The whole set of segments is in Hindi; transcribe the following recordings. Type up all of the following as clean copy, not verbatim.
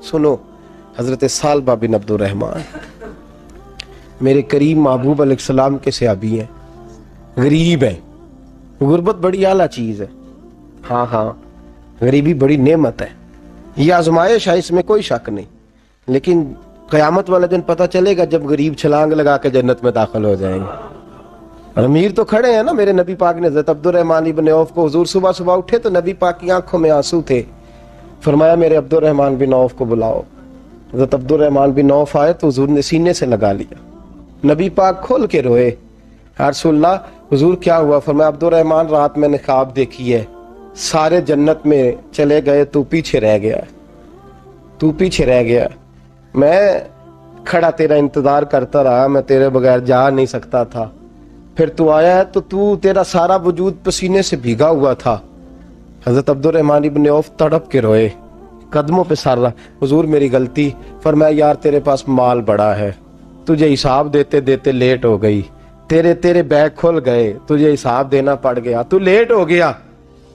सुनो, हजरत सालबा बिन अब्दुर्रहमान मेरे करीम महबूब अलैहिस्सलाम के सहाबी हैं, गरीब हैं। गुर्बत बड़ी आला चीज है। हाँ हाँ, गरीबी बड़ी नेमत है, ये आजमाइश है, इसमें कोई शक नहीं। लेकिन क़यामत वाले दिन पता चलेगा जब गरीब छलांग लगा के जन्नत में दाखिल हो जाएंगे। अमीर तो खड़े हैं ना। मेरे नबी पाक ने हज़रत अब्दुर्रहमान इब्न औफ को, हुजूर सुबह सुबह उठे तो नबी पाक की आंखों में आंसू थे। फरमाया मेरे अब्दुर्रहमान बिन औफ को बुलाओ। हज़रत अब्दुर्रहमान बिन औफ आए तो हुजूर ने सीने से लगा लिया। नबी पाक खोल के रोए, या रसूलल्लाह हुजूर क्या हुआ? फरमाया अब्दुर्रहमान रात मैंने ख्वाब देखी है, सारे जन्नत में चले गए, तू पीछे रह गया, तू पीछे रह गया। मैं खड़ा तेरा इंतजार करता रहा, मैं तेरे बगैर जा नहीं सकता था। फिर तू आया है तो तू, तेरा सारा वजूद पसीने से भीगा हुआ था। हजरत अब्दुर्रहमान इब्न औफ तड़प के रोए, कदमों पे सर रहा, हुजूर मेरी गलती। फरमाया यार तेरे पास माल बड़ा है, तुझे हिसाब देते देते लेट हो गई, तेरे बैग खुल गए, तुझे हिसाब देना पड़ गया, तू लेट हो गया,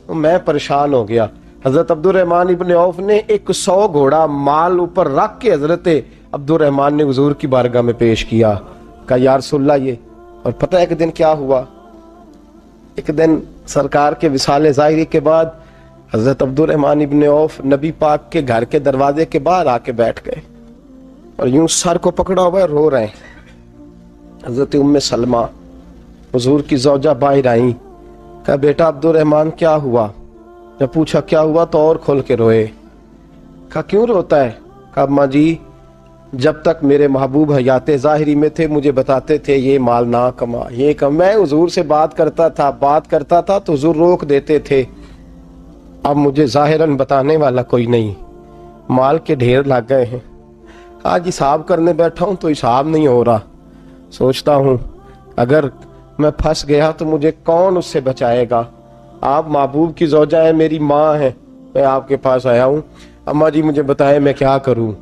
तो मैं परेशान हो गया। हजरत अब्दुर्रहमान इब्न औफ ने 100 घोड़ा माल ऊपर रख के हजरत अब्दुर्रहमान ने हुजूर की बारगाह में पेश किया। कहा या रसूलल्लाह ये। और पता है एक दिन क्या हुआ? एक दिन सरकार के विसाले ज़ाहिरी के बाद हजरत अब्दुर्रहमान इब्न औफ नबी पाक के घर के दरवाजे के बाहर आके बैठ गए और यूं सर को पकड़ा हुआ रो रहे हैं। हजरत उम्मे सलमा हुजूर की ज़ौजा बाहर आई। कहा बेटा अब्दुर्रहमान क्या हुआ? जब पूछा क्या हुआ तो और खोल के रोए। कहा क्यों रोता है? कहा अम्मा जी जब तक मेरे महबूब हयात ज़ाहिरी में थे मुझे बताते थे ये माल ना कमा, ये कम। मैं हुजूर से बात करता था तो हुजूर रोक देते थे। अब मुझे ज़ाहिरन बताने वाला कोई नहीं, माल के ढेर लग गए हैं। आज हिसाब करने बैठा हूं तो हिसाब नहीं हो रहा। सोचता हूं अगर मैं फंस गया तो मुझे कौन उससे बचाएगा? आप महबूब की ज़ौजा है, मेरी माँ है, मैं आपके पास आया हूँ, अम्मा जी मुझे बताएं मैं क्या करूँ?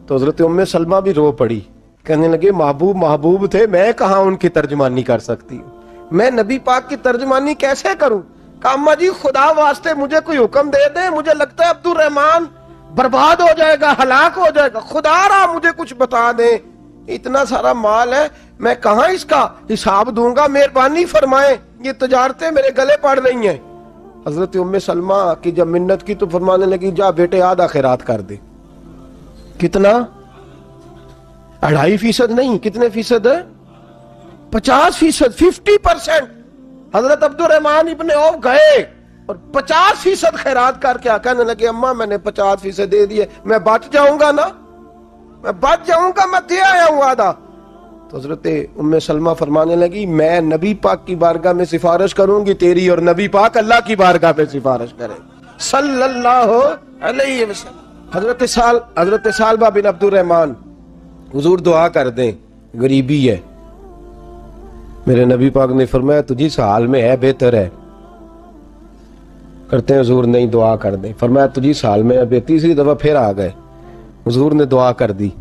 तो हज़रत उम्मे सलमा भी रो पड़ी, कहने लगे महबूब महबूब थे, मैं कहाँ उनकी तर्जमानी कर सकती हूँ, मैं नबी पाक की तर्जमानी कैसे करूँ? कहा अम्मा जी खुदा वास्ते मुझे कोई हुक्म दे दे, मुझे लगता है अब्दुर्रहमान बर्बाद हो जाएगा, हलाक हो जाएगा, खुदा रहा मुझे कुछ बता दे, इतना सारा माल है, मैं कहाँ इसका हिसाब दूंगा, मेहरबानी फरमाए, ये तजारतें मेरे गले पड़ रही हैं। हजरत उम्मे सलमा की जब मिन्नत की तो फरमाने लगी जा बेटे आधा खैरात कर दे। कितना? 2.5% नहीं, कितने फीसद है? 50%, 50%। हजरत अब्दुर्रहमान इब्ने औफ गए और 50% खैरात करके आ कहने लगे अम्मा मैंने 50% दे दिए, मैं बच जाऊंगा ना, मैं बच जाऊंगा, मैं दे आया हूं आधा। तो हजरत उम्मे सलमा फरमाने लगी मैं नबी पाक की बारगाह में सिफारिश करूंगी तेरी, और नबी पाक अल्लाह की बारगाह में सिफारिश करें सल्लल्लाहु अलैहि वसल्लम। हजरत सालबा बिन अब्दुर्रहमान, हुजूर दुआ कर दें, गरीबी है। मेरे नबी पाक ने फरमाया तुझी इस हाल में है, बेहतर है। करते हैं हुजूर नहीं दुआ कर दें। फरमाया तुझी इस हाल में है। तीसरी दफा फिर आ गए, हुजूर ने दुआ कर दी।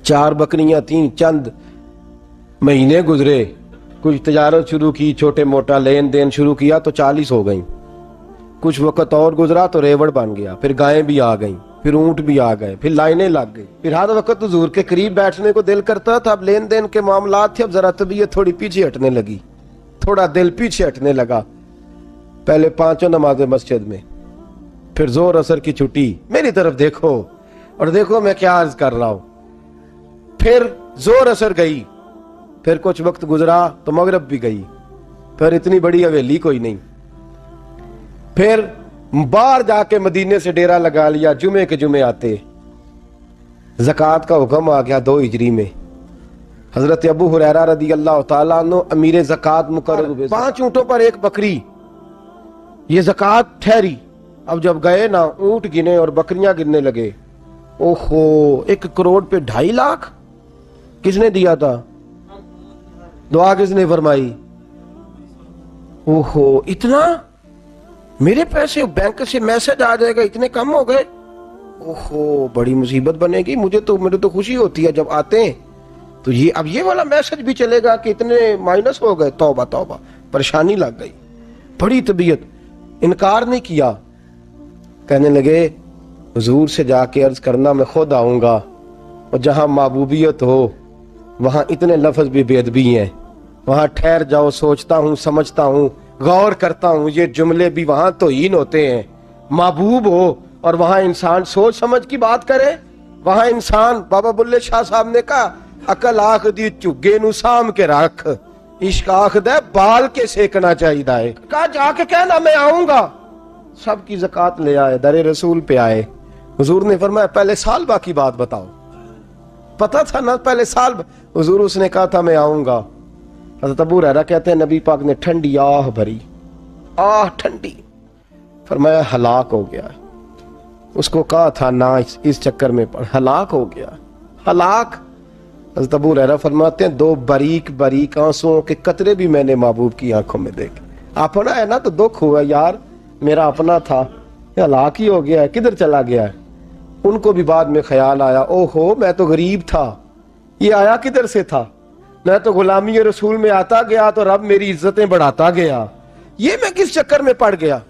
4 बकरियां थीं, चंद महीने गुजरे, कुछ तजारत शुरू की, छोटे मोटा लेन देन शुरू किया तो 40 हो गई। कुछ वक्त और गुजरा तो रेवड़ बन गया, फिर गायें भी आ गईं, फिर ऊंट भी आ गए, फिर लाइनें लग गई। फिर हर वक्त हुजूर के करीब बैठने को दिल करता था। अब लेन देन के मामलात थे, अब जरा तबीयत थोड़ी पीछे हटने लगी, थोड़ा दिल पीछे हटने लगा। पहले 5 नमाजें मस्जिद में, फिर जोर असर की छुट्टी, मेरी तरफ देखो और देखो मैं क्या अर्ज कर रहा हूं। फिर जोर असर गई, फिर कुछ वक्त गुजरा तो मगरब भी गई, फिर इतनी बड़ी हवेली कोई नहीं। फिर बाहर जाके मदीने से डेरा लगा लिया, जुमे के जुमे आते। ज़कात का हुक्म आ गया 2 हिजरी में। हजरत अबू हुरैरा रदी अल्लाह तआला अन्हु अमीर ज़कात मुकर्रर, 5 ऊँटों पर 1 बकरी, ये ज़कात ठहरी। अब जब गए ना, ऊँट गिने और बकरियां गिनने लगे। ओहो 1 करोड़ पे 2.5 लाख किसने दिया था? दुआ किसने फरमाई? ओहो इतना, मेरे पैसे बैंक से मैसेज आ जाएगा इतने कम हो गए, ओहो बड़ी मुसीबत बनेगी। मुझे तो खुशी होती है जब आते हैं तो ये अब ये वाला मैसेज भी चलेगा कि इतने माइनस हो गए। तौबा तौबा, परेशानी लग गई, बड़ी तबीयत। इनकार नहीं किया, कहने लगे हुजूर से जाके अर्ज करना मैं खुद आऊंगा, और जहां महबूबियत हो वहां इतने लफ्ज भी बेअदबी हैं, वहां ठहर जाओ, सोचता हूं, समझता हूं, गौर करता हूं, ये जुमले भी वहां तौहीन होते हैं। महबूब हो और वहां इंसान सोच समझ की बात करे, वहां इंसान, बाबा बुल्ले शाह साहब ने कहा, अकल आख दी झुग्गे नु साम के रख, इश्क आख दे बाल के सेकना चाहिए है। कहा जाके कहना मैं आऊंगा। सबकी ज़कात ले आए, दरे रसूल पे आए। हुजूर ने फरमाया पहले सालबा की बात बताओ। पता था ना पहले साल। हुजूर उसने कहा था मैं आऊंगा। हज़रत अबू हुरैरा कहते हैं नबी पाक ने ठंडी आह भरी, आह ठंडी, फरमाया हलाक हो गया। उसको कहा था ना इस चक्कर में पड़, हलाक हो गया, हलाक। हज़रत अबू हुरैरा फरमाते हैं दो बारीक बारीक आंसुओं के कतरे भी मैंने महबूब की आंखों में देखे। अपना है ना तो दुख हुआ, यार मेरा अपना था, हलाक ही हो गया है, किधर चला गया है। उनको भी बाद में ख्याल आया, ओहो मैं तो गरीब था, ये आया किधर से था, मैं तो गुलामी रसूल में आता गया तो रब मेरी इज्जतें बढ़ाता गया, ये मैं किस चक्कर में पड़ गया।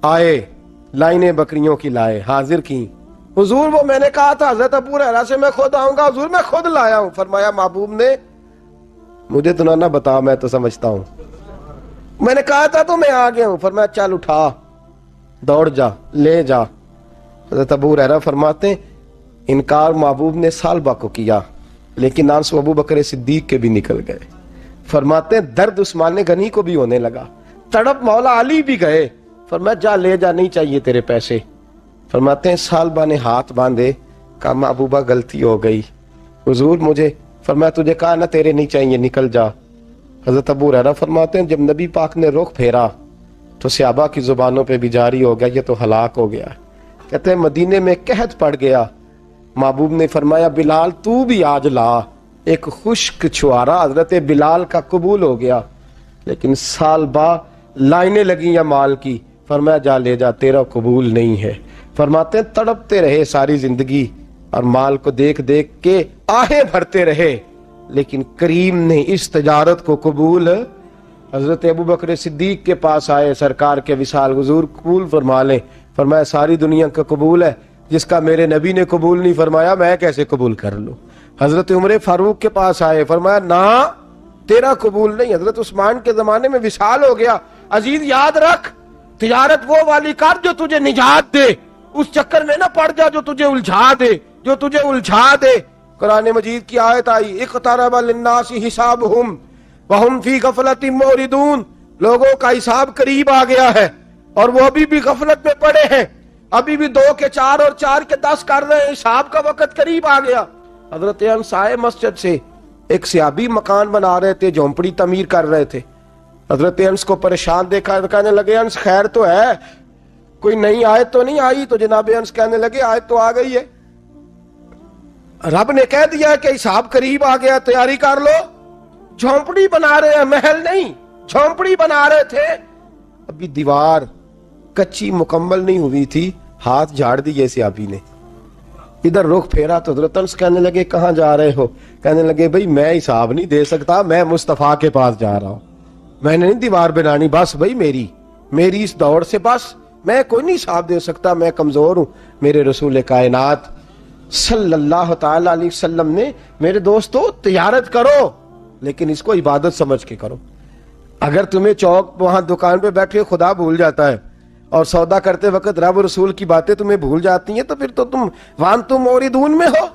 आए लाइनें बकरियों की लाए, हाजिर की। हुजूर वो मैंने कहा था हज़रत अबू हुरैरा से मैं खुद आऊंगा, हुजूर मैं खुद लाया हूं। फरमाया महबूब ने मुझे तो ना बता, मैं तो समझता हूं, मैंने कहा था तो मैं आ गया हूं। फरमाया चल उठा, दौड़ जा, ले जा। हज़रत अबू हुरैरा फरमाते इनकार महबूब ने सालबा को किया, लेकिन आंसू अबू बकर सिद्दीक के भी निकल गए। फरमाते दर्द उस्मान गनी को भी होने लगा, तड़प मौला अली भी गए। फरमाया जा ले जा, नहीं चाहिए तेरे पैसे। फरमाते हैं सालबा ने हाथ बांधे, कहा महबूबा गलती हो गई, हुजूर मुझे। फरमाया तुझे कहा ना तेरे नहीं चाहिए, निकल जा। हज़रत अबू हुरैरा फरमाते हैं जब नबी पाक ने रुख फेरा तो सहाबा की जुबानों पे भी जारी हो गया, ये तो हलाक हो गया। कहते हैं मदीने में कहत पड़ गया। महबूब ने फरमाया बिलाल तू भी आज ला। एक खुश्क छुआरा हजरत बिलाल का कबूल हो गया, लेकिन सालबा लाइनें लगी या माल की। फरमाया जा ले जा, तेरा कबूल नहीं है। फरमाते हैं तड़पते रहे सारी जिंदगी और माल को देख देख के आहें भरते रहे, लेकिन करीम ने इस तजारत को कबूल। हजरत अबू बकर सिद्दीक के पास आए, सरकार के विसाल हुजूर कबूल फरमा लें। फरमाया सारी दुनिया का कबूल है, जिसका मेरे नबी ने कबूल नहीं फरमाया मैं कैसे कबूल कर लूं। हजरत उमर फारूक के पास आए, फरमाया ना तेरा कबूल नहीं। हजरत उस्मान के जमाने में विसाल हो गया। अजीज याद रख, तिजारत वो वाली कर जो तुझे निजात दे, उस चक्कर में ना पड़ जा जो तुझे उलझा दे, जो तुझे उलझा दे। कुरान मजीद की आयत आई, इक़्तरब लिन्नासि हिसाबुहुम वहुम फी गफलतिन मुरिदून। लोगों का हिसाब करीब आ गया है और वो अभी भी गफलत में पड़े हैं, अभी भी 2 के 4 और 4 के 10 कर रहे हैं, हिसाब का वक्त करीब आ गया। हजरत अनस आए मस्जिद से, एक सहाबी मकान बना रहे थे, झोंपड़ी तमीर कर रहे थे। हजरत अनस को परेशान देखा तो कहने लगे अनस खैर तो है, कोई नई आयत तो नहीं आई। तो जनाब अनस कहने लगे आयत तो आ गई है, रब ने कह दिया कि हिसाब करीब आ गया, तैयारी कर लो। झोंपड़ी बना रहे हैं, महल नहीं, झोंपड़ी बना रहे थे। अभी दीवार कच्ची मुकम्मल नहीं हुई थी, हाथ झाड़ दिए सहाबी ने। इधर रुख फेरा तो हज़रत अनस कहने लगे कहां जा रहे हो। कहने लगे भाई मैं हिसाब नहीं दे सकता, मैं मुस्तफा के पास जा रहा हूं, मैंने नहीं दीवार बनानी, बस भाई मेरी इस दौड़ से बस मैं कोई नहीं हिसाब दे सकता, मैं कमजोर हूं। मेरे रसूल कायनात सल्लल्लाहु ताला अलैहि वसल्लम ने, मेरे दोस्तों तिजारत करो लेकिन इसको इबादत समझ के करो। अगर तुम्हें चौक वहां दुकान पे बैठे खुदा भूल जाता है और सौदा करते वक्त रब रसूल की बातें तुम्हें भूल जाती हैं, तो फिर तो तुम वान तुम मोरिदून में हो।